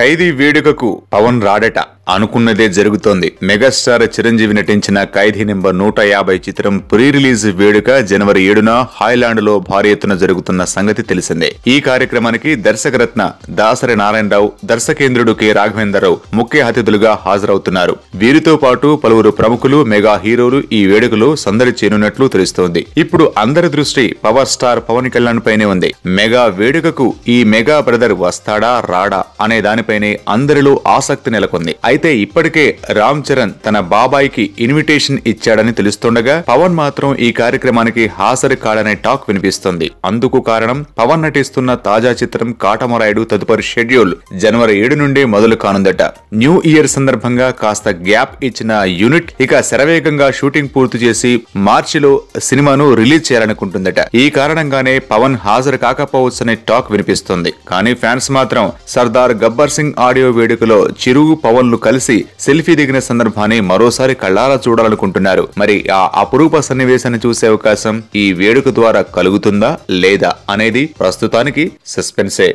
ఖైదీ వేడుకకు పవన్ రాడట. అనుకున్నదే జరుగుతోంది. మెగాస్టార్ చిరంజీవి నటించిన ఖైదీ నెంబర్ 150 చిత్రం ప్రీ రిలీజ్ వేడుక జనవరి 7న హాయ్లాండ్ లో భారీ ఎత్తున జరుగుతున్న సంగతి తెలిసిందే. ఈ కార్యక్రమానికి దర్శకరత్న దాసరి నారాయణరావు, దర్శకేంద్రుడు కె రాఘవేంద్రరావు ముఖ్య అతిథులుగా హాజరవుతున్నారు. వీరితో పాటు పలువురు ప్రముఖులు, మెగా హీరోలు ఈ వేడుకలో సందడి చేరున్నట్లు తెలుస్తోంది. ఇప్పుడు అందరి దృష్టి పవర్ స్టార్ పవన్ కళ్యాణ్ పైనే ఉంది. మెగా వేడుకకు ఈ మెగా బ్రదర్ వస్తాడా రాడా అనే దానిపైనే అందరిలో ఆసక్తి నెలకొంది. అయితే ఇప్పటికే రామ్ చరణ్ తన బాబాయికి ఇన్విటేషన్ ఇచ్చాడని తెలుస్తుండగా పవన్ మాత్రం ఈ కార్యక్రమానికి హాజరు కాడనే టాక్ వినిపిస్తుంది. అందుకు కారణం పవన్ నటిస్తున్న తాజా చిత్రం కాటమరాయుడు తదుపరి షెడ్యూల్ జనవరి 7 నుండి మొదలు కానుందట. న్యూ ఇయర్ సందర్భంగా కాస్త గ్యాప్ ఇచ్చిన యూనిట్ ఇక శరవేగంగా షూటింగ్ పూర్తి చేసి మార్చిలో సినిమాను రిలీజ్ చేయాలనుకుంటుందట. ఈ కారణంగానే పవన్ హాజరు కాకపోవచ్చనే టాక్ వినిపిస్తుంది. కానీ ఫ్యాన్స్ మాత్రం సర్దార్ గబ్బర్ సింగ్ ఆడియో వేడుకలో చిరు, పవన్లు కలిసి సెల్ఫీ దిగిన సందర్భాన్ని మరోసారి కళ్ళారా చూడాలనుకుంటున్నారు. మరి ఆ అపురూప సన్నివేశాన్ని చూసే అవకాశం ఈ వేడుక ద్వారా కలుగుతుందా లేదా అనేది ప్రస్తుతానికి సస్పెన్సే.